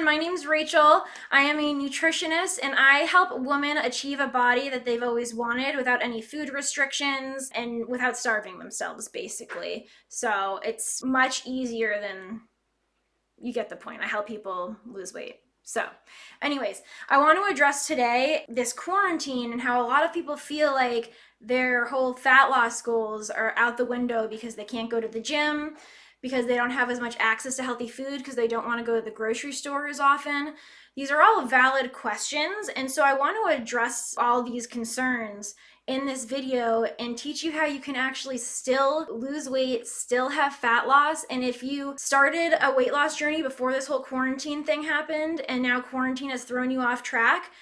My name's Rachel. I am a nutritionist and I help women achieve a body that they've always wanted without any food restrictions and without starving themselves, basically. So it's much easier than, you get the point. I help people lose weight. So, anyways, I want to address today this quarantine and how a lot of people feel like their whole fat loss goals are out the window because they can't go to the gym, because they don't have as much access to healthy food, because they don't want to go to the grocery store as often. These are all valid questions, and so I want to address all these concerns in this video and teach you how you can actually still lose weight, still have fat loss. And if you started a weight loss journey before this whole quarantine thing happened and now quarantine has thrown you off track,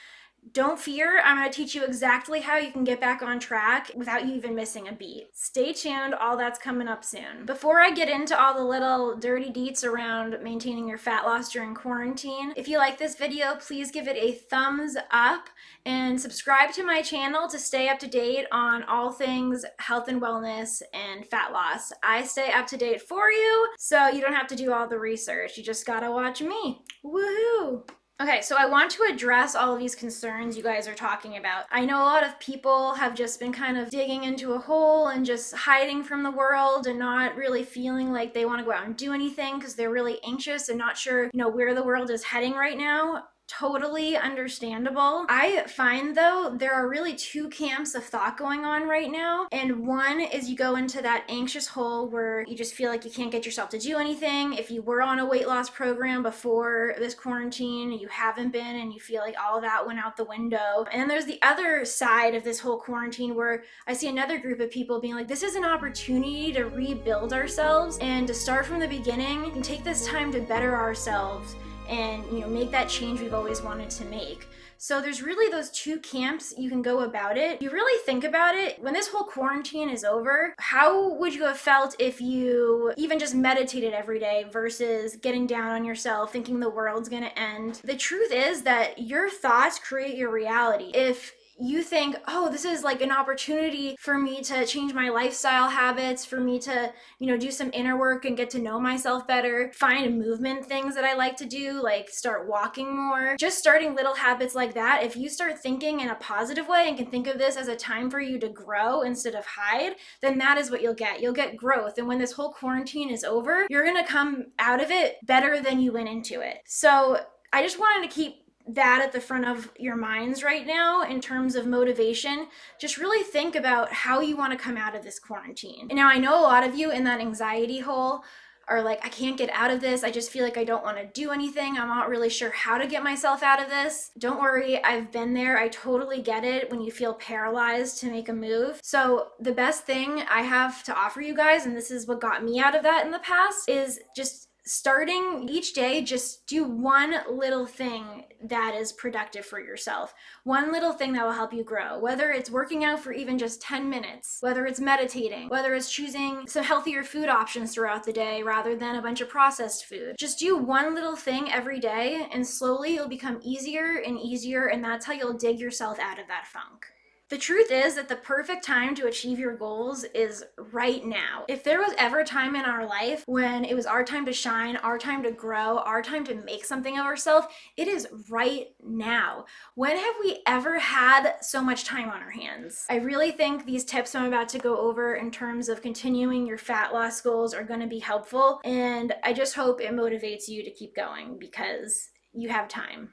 don't fear. I'm going to teach you exactly how you can get back on track without you even missing a beat. Stay tuned. All that's coming up soon. Before I get into all the little dirty deets around maintaining your fat loss during quarantine, if you like this video, please give it a thumbs up and subscribe to my channel to stay up to date on all things health and wellness and fat loss. I stay up to date for you, so you don't have to do all the research. You just gotta watch me. Woohoo! Okay, so I want to address all of these concerns you guys are talking about. I know a lot of people have just been kind of digging into a hole and just hiding from the world and not really feeling like they want to go out and do anything because they're really anxious and not sure, where the world is heading right now. Totally understandable. I find though there are really two camps of thought going on right now, and one is you go into that anxious hole where you just feel like you can't get yourself to do anything. If you were on a weight loss program before this quarantine, you haven't been, and you feel like all of that went out the window. And then there's the other side of this whole quarantine where I see another group of people being like, this is an opportunity to rebuild ourselves and to start from the beginning and take this time to better ourselves and make that change we've always wanted to make. So there's really those two camps you can go about it. You really think about it, when this whole quarantine is over, how would you have felt if you even just meditated every day versus getting down on yourself, thinking the world's gonna end? The truth is that your thoughts create your reality. If you think, oh, this is like an opportunity for me to change my lifestyle habits, for me to, do some inner work and get to know myself better, find movement things that I like to do, like start walking more, just starting little habits like that. If you start thinking in a positive way and can think of this as a time for you to grow instead of hide, then that is what you'll get. You'll get growth. And when this whole quarantine is over, you're going to come out of it better than you went into it. So I just wanted to keep that at the front of your minds right now in terms of motivation. Just really think about how you want to come out of this quarantine. And now I know a lot of you in that anxiety hole are like, I can't get out of this. I just feel like I don't want to do anything. I'm not really sure how to get myself out of this. Don't worry, I've been there. I totally get it when you feel paralyzed to make a move. So the best thing I have to offer you guys, and this is what got me out of that in the past, is just starting each day, just do one little thing that is productive for yourself. One little thing that will help you grow, whether it's working out for even just 10 minutes, whether it's meditating, whether it's choosing some healthier food options throughout the day rather than a bunch of processed food. Just do one little thing every day, and slowly it'll become easier and easier, and that's how you'll dig yourself out of that funk. The truth is that the perfect time to achieve your goals is right now. If there was ever a time in our life when it was our time to shine, our time to grow, our time to make something of ourselves, it is right now. When have we ever had so much time on our hands? I really think these tips I'm about to go over in terms of continuing your fat loss goals are going to be helpful, and I just hope it motivates you to keep going because you have time.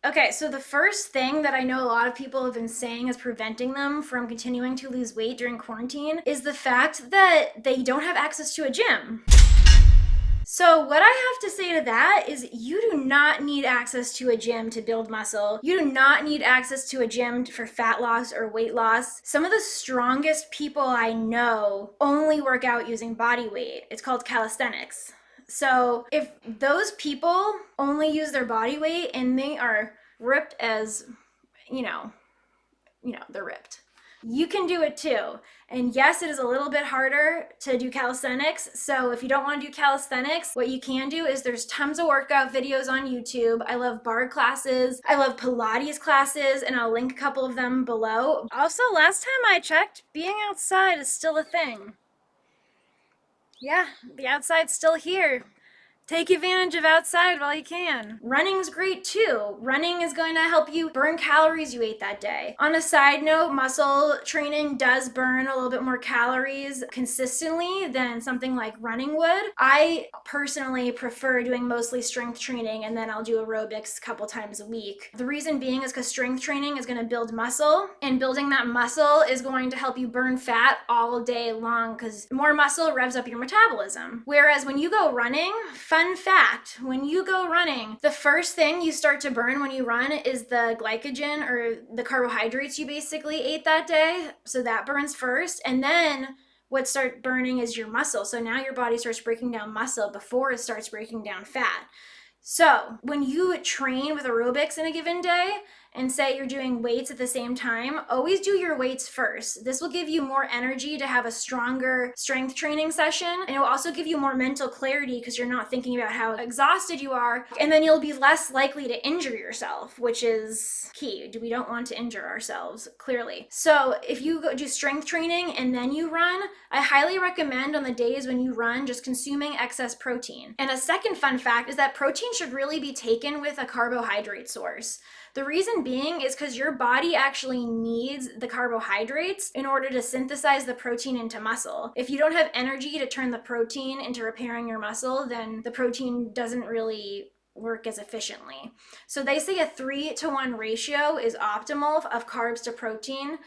Okay, so the first thing that I know a lot of people have been saying is preventing them from continuing to lose weight during quarantine is the fact that they don't have access to a gym. So what I have to say to that is you do not need access to a gym to build muscle. You do not need access to a gym for fat loss or weight loss. Some of the strongest people I know only work out using body weight. It's called calisthenics. So if those people only use their body weight and they are ripped as, they're ripped, you can do it too. And yes, it is a little bit harder to do calisthenics. So if you don't want to do calisthenics, what you can do is there's tons of workout videos on YouTube. I love barre classes. I love Pilates classes, and I'll link a couple of them below. Also, last time I checked, being outside is still a thing. Yeah, the outside's still here. Take advantage of outside while you can. Running's great too. Running is going to help you burn calories you ate that day. On a side note, muscle training does burn a little bit more calories consistently than something like running would. I personally prefer doing mostly strength training, and then I'll do aerobics a couple times a week. The reason being is because strength training is going to build muscle, and building that muscle is going to help you burn fat all day long, because more muscle revs up your metabolism. Whereas when you go running, fun fact, when you go running, the first thing you start to burn when you run is the glycogen, or the carbohydrates you basically ate that day. So that burns first, and then what starts burning is your muscle. So now your body starts breaking down muscle before it starts breaking down fat. So when you train with aerobics in a given day, and say you're doing weights at the same time, always do your weights first. This will give you more energy to have a stronger strength training session, and it will also give you more mental clarity because you're not thinking about how exhausted you are, and then you'll be less likely to injure yourself, which is key. We don't want to injure ourselves, clearly. So if you do strength training and then you run, I highly recommend on the days when you run just consuming excess protein. And a second fun fact is that protein should really be taken with a carbohydrate source. The reason being is because your body actually needs the carbohydrates in order to synthesize the protein into muscle. If you don't have energy to turn the protein into repairing your muscle, then the protein doesn't really work as efficiently. So they say a 3-to-1 ratio is optimal of carbs to protein.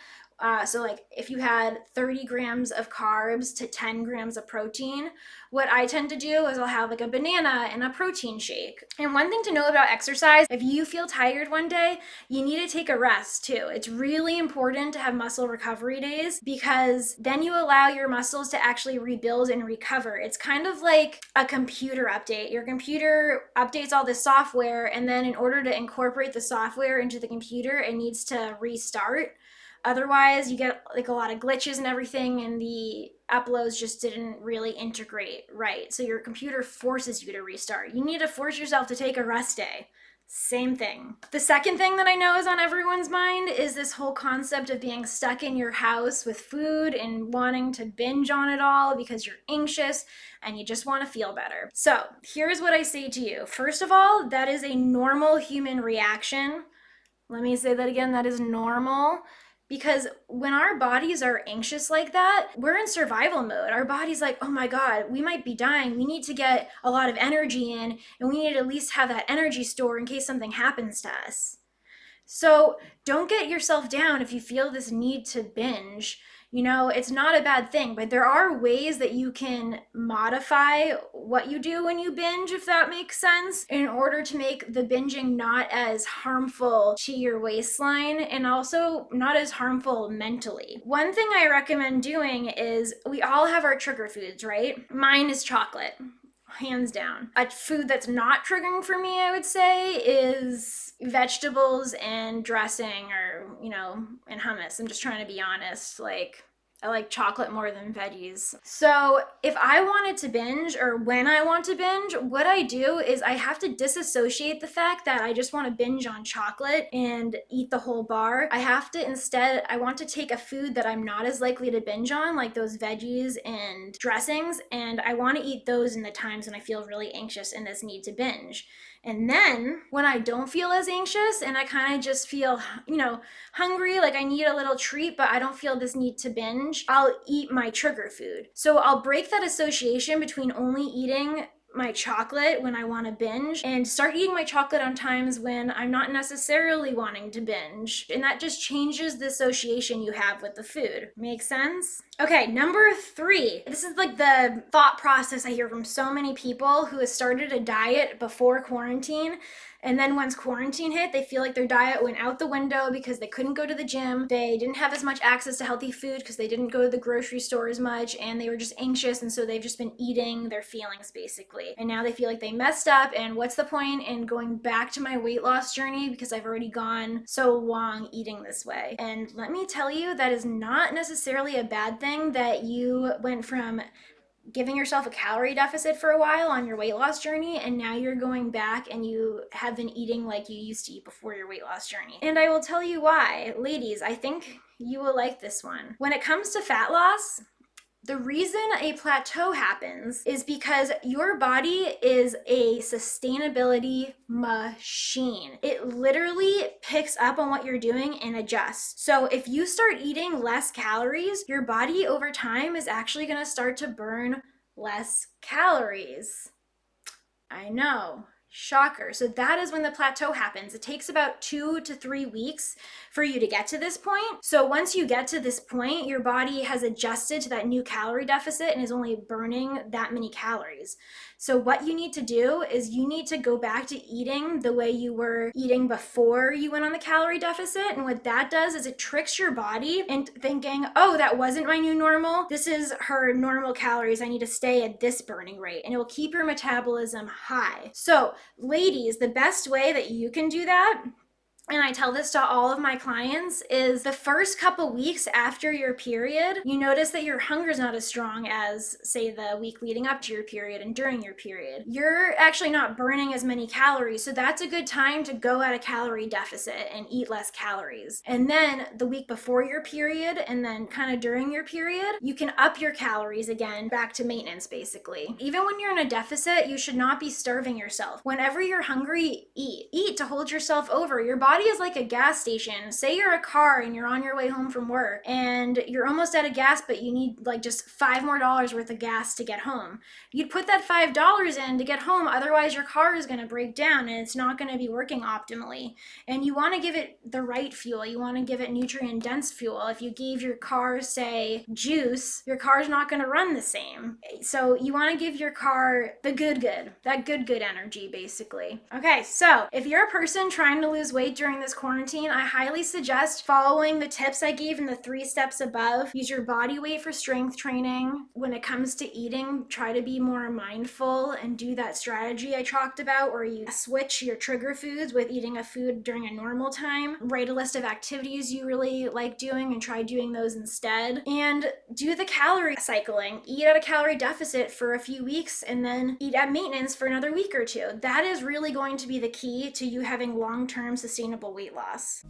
So like if you had 30 grams of carbs to 10 grams of protein, what I tend to do is I'll have like a banana and a protein shake. And one thing to know about exercise, if you feel tired one day, you need to take a rest too. It's really important to have muscle recovery days, because then you allow your muscles to actually rebuild and recover. It's kind of like a computer update. Your computer updates all the software, and then in order to incorporate the software into the computer, it needs to restart. Otherwise, you get like a lot of glitches and everything, and the uploads just didn't really integrate right. So your computer forces you to restart. You need to force yourself to take a rest day. Same thing. The second thing that I know is on everyone's mind is this whole concept of being stuck in your house with food and wanting to binge on it all because you're anxious and you just want to feel better. So here's what I say to you. First of all, that is a normal human reaction. Let me say that again. That is normal. Because when our bodies are anxious like that, we're in survival mode. Our body's like, oh my God, we might be dying. We need to get a lot of energy in, and we need to at least have that energy store in case something happens to us. So don't get yourself down if you feel this need to binge. It's not a bad thing, but there are ways that you can modify what you do when you binge, if that makes sense, in order to make the binging not as harmful to your waistline and also not as harmful mentally. One thing I recommend doing is, we all have our trigger foods, right? Mine is chocolate. Hands down. A food that's not triggering for me, I would say, is vegetables and dressing, or, and hummus. I'm just trying to be honest. I like chocolate more than veggies. So if I wanted to binge, or when I want to binge, what I do is I have to disassociate the fact that I just want to binge on chocolate and eat the whole bar. I want to take a food that I'm not as likely to binge on, like those veggies and dressings, and I want to eat those in the times when I feel really anxious and this need to binge. And then when I don't feel as anxious and I kind of just feel, hungry, like I need a little treat, but I don't feel this need to binge, I'll eat my trigger food. So I'll break that association between only eating my chocolate when I want to binge and start eating my chocolate on times when I'm not necessarily wanting to binge. And that just changes the association you have with the food. Make sense? Okay, number 3. This is like the thought process I hear from so many people who have started a diet before quarantine. And then once quarantine hit, they feel like their diet went out the window because they couldn't go to the gym. They didn't have as much access to healthy food because they didn't go to the grocery store as much, and they were just anxious, and so they've just been eating their feelings basically. And now they feel like they messed up, and what's the point in going back to my weight loss journey because I've already gone so long eating this way? And let me tell you, that is not necessarily a bad thing that you went from giving yourself a calorie deficit for a while on your weight loss journey, and now you're going back and you have been eating like you used to eat before your weight loss journey. And I will tell you why. Ladies, I think you will like this one. When it comes to fat loss, The reason a plateau happens is because your body is a sustainability machine. It literally picks up on what you're doing and adjusts. So if you start eating less calories, your body over time is actually going to start to burn less calories. I know. Shocker. So that is when the plateau happens. It takes about 2 to 3 weeks for you to get to this point. So once you get to this point, your body has adjusted to that new calorie deficit and is only burning that many calories. So what you need to do is you need to go back to eating the way you were eating before you went on the calorie deficit. And what that does is it tricks your body into thinking, oh, that wasn't my new normal. This is her normal calories. I need to stay at this burning rate. And it will keep your metabolism high. So ladies, the best way that you can do that, and I tell this to all of my clients, is the first couple weeks after your period, you notice that your hunger is not as strong as, say, the week leading up to your period and during your period. You're actually not burning as many calories, so that's a good time to go at a calorie deficit and eat less calories. And then the week before your period and then kind of during your period, you can up your calories again back to maintenance, basically. Even when you're in a deficit, you should not be starving yourself. Whenever you're hungry, eat. Eat to hold yourself over. Your body is like a gas station. Say you're a car and you're on your way home from work and you're almost out of gas, but you need like just $5 more worth of gas to get home. You'd put that $5 in to get home, otherwise your car is going to break down and it's not going to be working optimally. And you want to give it the right fuel. You want to give it nutrient dense fuel. If you gave your car, say, juice, your car's not going to run the same. So you want to give your car the good, that good energy, basically. Okay, so if you're a person trying to lose weight during this quarantine, I highly suggest following the tips I gave in the 3 steps above. Use your body weight for strength training. When it comes to eating, try to be more mindful and do that strategy I talked about where you switch your trigger foods with eating a food during a normal time. Write a list of activities you really like doing and try doing those instead. And do the calorie cycling. Eat at a calorie deficit for a few weeks and then eat at maintenance for another week or 2. That is really going to be the key to you having long-term sustainable weight loss.